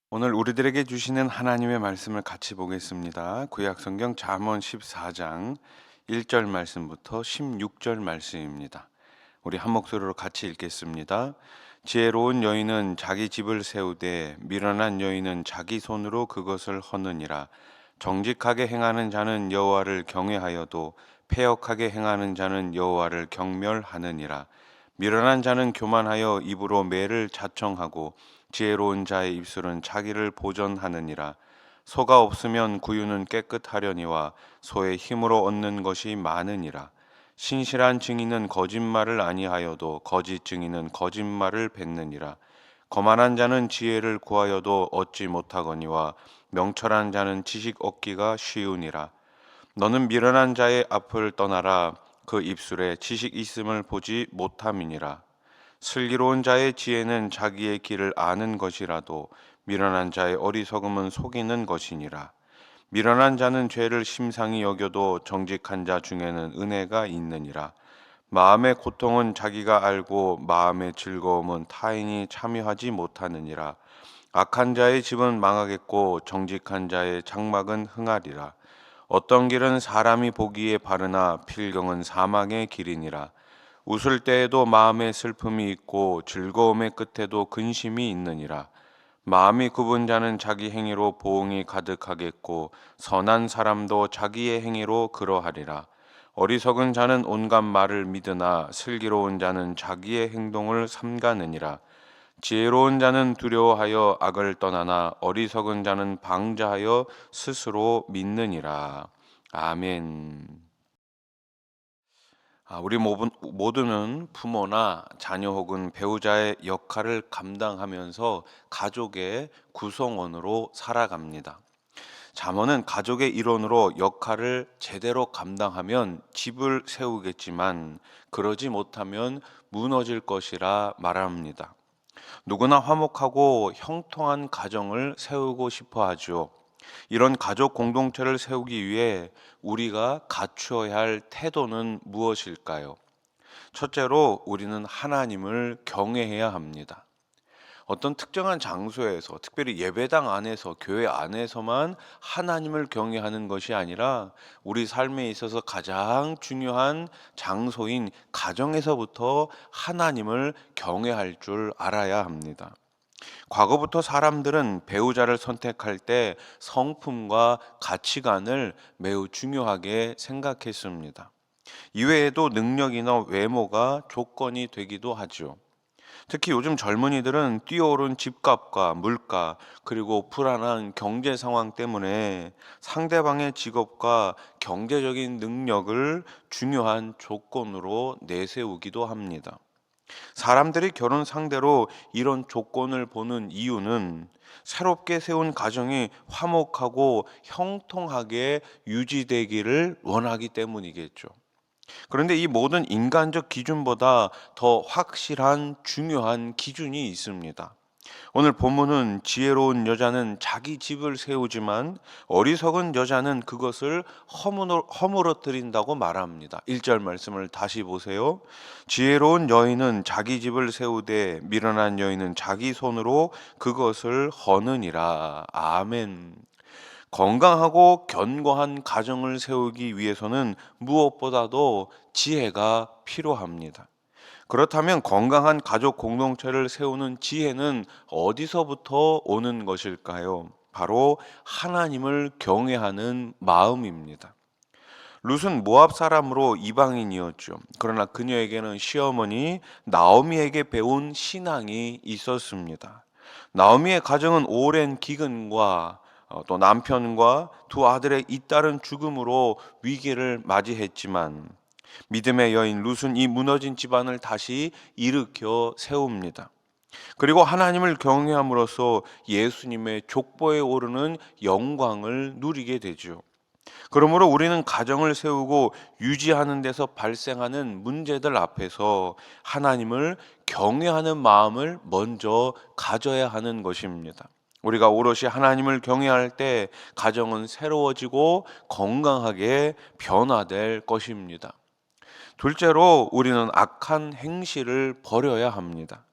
오늘 우리들에게 주시는 하나님의 말씀을 같이 보겠습니다. 구약 성경 잠언 14장 1절 말씀부터 16절 말씀입니다. 우리 한 목소리로 같이 읽겠습니다. 지혜로운 여인은 자기 집을 세우되 미련한 여인은 자기 손으로 그것을 허느니라. 정직하게 행하는 자는 여호와를 경외하여도 패역하게 행하는 자는 여호와를 경멸하느니라. 미련한 자는 교만하여 입으로 매를 자청하고 지혜로운 자의 입술은 자기를 보전하느니라. 소가 없으면 구유는 깨끗하려니와 소의 힘으로 얻는 것이 많으니라. 신실한 증인은 거짓말을 아니하여도 거짓 증인은 거짓말을 뱉느니라. 거만한 자는 지혜를 구하여도 얻지 못하거니와 명철한 자는 지식 얻기가 쉬우니라. 너는 미련한 자의 앞을 떠나라. 그 입술에 지식 있음을 보지 못함이니라. 슬기로운 자의 지혜는 자기의 길을 아는 것이라도 미련한 자의 어리석음은 속이는 것이니라. 미련한 자는 죄를 심상히 여겨도 정직한 자 중에는 은혜가 있느니라. 마음의 고통은 자기가 알고 마음의 즐거움은 타인이 참여하지 못하느니라. 악한 자의 집은 망하겠고 정직한 자의 장막은 흥하리라. 어떤 길은 사람이 보기에 바르나 필경은 사망의 길이니라. 웃을 때에도 마음에 슬픔이 있고 즐거움의 끝에도 근심이 있느니라. 마음이 굽은 자는 자기 행위로 보응이 가득하겠고 선한 사람도 자기의 행위로 그러하리라. 어리석은 자는 온갖 말을 믿으나 슬기로운 자는 자기의 행동을 삼가느니라. 지혜로운 자는 두려워하여 악을 떠나나 어리석은 자는 방자하여 스스로 믿느니라. 아멘. 우리 모두는 부모나 자녀 혹은 배우자의 역할을 감당하면서 가족의 구성원으로 살아갑니다. 잠언은 가족의 일원으로 역할을 제대로 감당하면 집을 세우겠지만 그러지 못하면 무너질 것이라 말합니다. 누구나 화목하고 형통한 가정을 세우고 싶어 하죠. 이런 가족 공동체를 세우기 위해 우리가 갖추어야 할 태도는 무엇일까요? 첫째로 우리는 하나님을 경외해야 합니다. 어떤 특정한 장소에서, 특별히 예배당 안에서, 교회 안에서만 하나님을 경외하는 것이 아니라 우리 삶에 있어서 가장 중요한 장소인 가정에서부터 하나님을 경외할 줄 알아야 합니다. 과거부터 사람들은 배우자를 선택할 때 성품과 가치관을 매우 중요하게 생각했습니다. 이외에도 능력이나 외모가 조건이 되기도 하죠. 특히 요즘 젊은이들은 뛰어오른 집값과 물가, 그리고 불안한 경제 상황 때문에 상대방의 직업과 경제적인 능력을 중요한 조건으로 내세우기도 합니다. 사람들이 결혼 상대로 이런 조건을 보는 이유는 새롭게 세운 가정이 화목하고 형통하게 유지되기를 원하기 때문이겠죠. 그런데 이 모든 인간적 기준보다 더 확실한 중요한 기준이 있습니다. 오늘 본문은 지혜로운 여자는 자기 집을 세우지만 어리석은 여자는 그것을 허물어뜨린다고 말합니다. 1절 말씀을 다시 보세요. 지혜로운 여인은 자기 집을 세우되 미련한 여인은 자기 손으로 그것을 허느니라. 아멘. 건강하고 견고한 가정을 세우기 위해서는 무엇보다도 지혜가 필요합니다. 그렇다면 건강한 가족 공동체를 세우는 지혜는 어디서부터 오는 것일까요? 바로 하나님을 경외하는 마음입니다. 룻은 모압 사람으로 이방인이었죠. 그러나 그녀에게는 시어머니 나오미에게 배운 신앙이 있었습니다. 나오미의 가정은 오랜 기근과 또 남편과 두 아들의 잇따른 죽음으로 위기를 맞이했지만 믿음의 여인 룻은 이 무너진 집안을 다시 일으켜 세웁니다. 그리고 하나님을 경외함으로써 예수님의 족보에 오르는 영광을 누리게 되죠. 그러므로 우리는 가정을 세우고 유지하는 데서 발생하는 문제들 앞에서 하나님을 경외하는 마음을 먼저 가져야 하는 것입니다. 우리가 오롯이 하나님을 경외할 때 가정은 새로워지고 건강하게 변화될 것입니다. 둘째로 우리는 악한 행실을 버려야 합니다.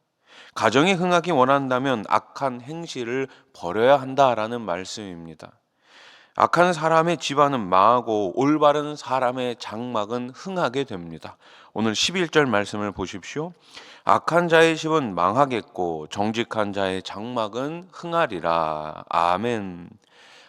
가정이 흥하기 원한다면 악한 행실을 버려야 한다라는 말씀입니다. 악한 사람의 집안은 망하고 올바른 사람의 장막은 흥하게 됩니다. 오늘 11절 말씀을 보십시오. 악한 자의 집은 망하겠고 정직한 자의 장막은 흥하리라. 아멘.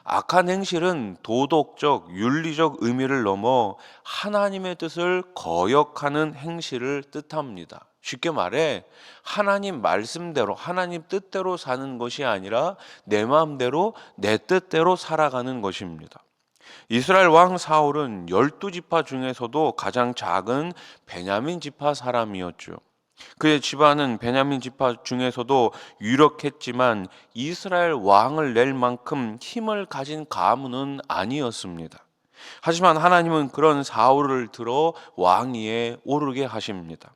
악한 행실은 도덕적, 윤리적 의미를 넘어 하나님의 뜻을 거역하는 행실을 뜻합니다. 쉽게 말해 하나님 말씀대로, 하나님 뜻대로 사는 것이 아니라 내 마음대로, 내 뜻대로 살아가는 것입니다. 이스라엘 왕 사울은 12지파 중에서도 가장 작은 베냐민 지파 사람이었죠. 그의 집안은 베냐민 지파 중에서도 유력했지만 이스라엘 왕을 낼 만큼 힘을 가진 가문은 아니었습니다. 하지만 하나님은 그런 사울을 들어 왕위에 오르게 하십니다.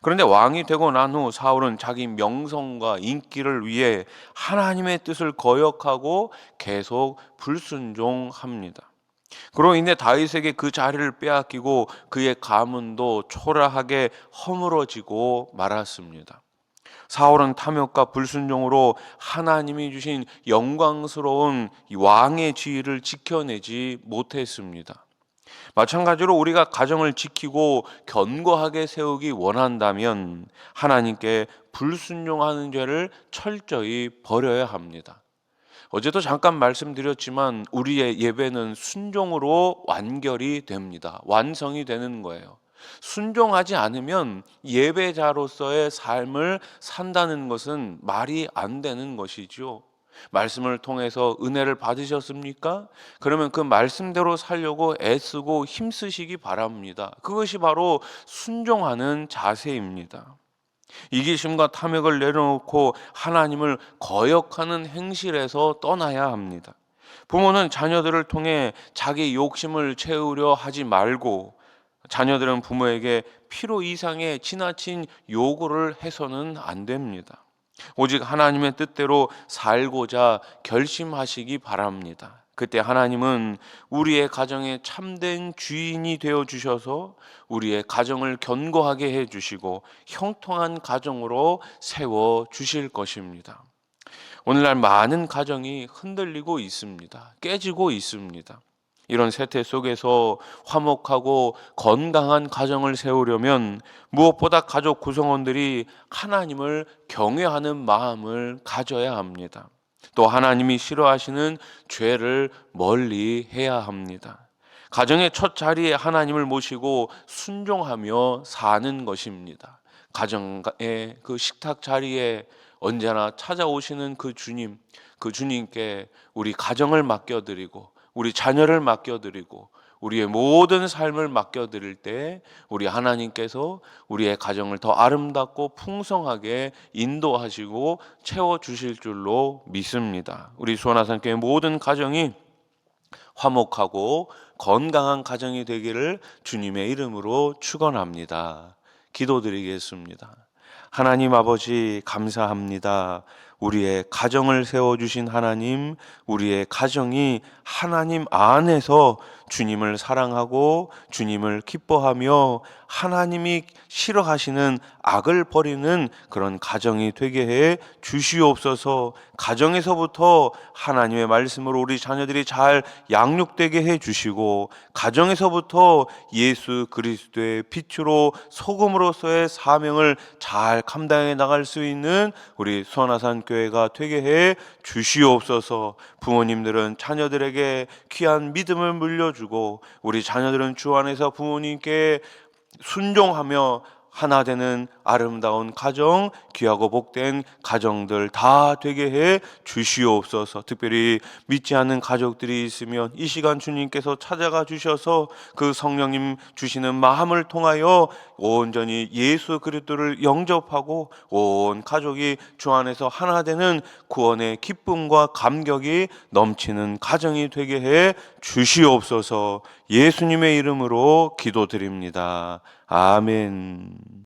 그런데 왕이 되고 난 후 사울은 자기 명성과 인기를 위해 하나님의 뜻을 거역하고 계속 불순종합니다. 그로 인해 다윗에게 그 자리를 빼앗기고 그의 가문도 초라하게 허물어지고 말았습니다. 사울은 탐욕과 불순종으로 하나님이 주신 영광스러운 이 왕의 지위를 지켜내지 못했습니다. 마찬가지로 우리가 가정을 지키고 견고하게 세우기 원한다면 하나님께 불순종하는 죄를 철저히 버려야 합니다. 어제도 잠깐 말씀드렸지만 우리의 예배는 순종으로 완결이 됩니다. 완성이 되는 거예요. 순종하지 않으면 예배자로서의 삶을 산다는 것은 말이 안 되는 것이죠. 말씀을 통해서 은혜를 받으셨습니까? 그러면 그 말씀대로 살려고 애쓰고 힘쓰시기 바랍니다. 그것이 바로 순종하는 자세입니다. 이기심과 탐욕을 내려놓고 하나님을 거역하는 행실에서 떠나야 합니다. 부모는 자녀들을 통해 자기 욕심을 채우려 하지 말고 자녀들은 부모에게 필요 이상의 지나친 요구를 해서는 안 됩니다. 오직 하나님의 뜻대로 살고자 결심하시기 바랍니다. 그때 하나님은 우리의 가정의 참된 주인이 되어 주셔서 우리의 가정을 견고하게 해 주시고 형통한 가정으로 세워 주실 것입니다. 오늘날 많은 가정이 흔들리고 있습니다. 깨지고 있습니다. 이런 세태 속에서 화목하고 건강한 가정을 세우려면 무엇보다 가족 구성원들이 하나님을 경외하는 마음을 가져야 합니다. 또 하나님이 싫어하시는 죄를 멀리 해야 합니다. 가정의 첫 자리에 하나님을 모시고 순종하며 사는 것입니다. 가정의 그 식탁 자리에 언제나 찾아오시는 그 주님, 그 주님께 우리 가정을 맡겨드리고 우리 자녀를 맡겨드리고 우리의 모든 삶을 맡겨드릴 때 우리 하나님께서 우리의 가정을 더 아름답고 풍성하게 인도하시고 채워주실 줄로 믿습니다. 우리 수원하산교회 모든 가정이 화목하고 건강한 가정이 되기를 주님의 이름으로 축원합니다. 기도드리겠습니다. 하나님 아버지 감사합니다. 우리의 가정을 세워주신 하나님, 우리의 가정이 하나님 안에서 주님을 사랑하고 주님을 기뻐하며 하나님이 싫어하시는 악을 버리는 그런 가정이 되게 해 주시옵소서. 가정에서부터 하나님의 말씀으로 우리 자녀들이 잘 양육되게 해 주시고 가정에서부터 예수 그리스도의 빛으로 소금으로서의 사명을 잘 감당해 나갈 수 있는 우리 수원하산 교회가 되게 해 주시옵소서. 부모님들은 자녀들에게 귀한 믿음을 물려주고 우리 자녀들은 주 안에서 부모님께 순종하며 하나 되는 아름다운 가정, 귀하고 복된 가정들 다 되게 해 주시옵소서. 특별히 믿지 않는 가족들이 있으면 이 시간 주님께서 찾아가 주셔서 그 성령님 주시는 마음을 통하여 온전히 예수 그리스도를 영접하고 온 가족이 주 안에서 하나 되는 구원의 기쁨과 감격이 넘치는 가정이 되게 해 주시옵소서. 예수님의 이름으로 기도드립니다. 아멘.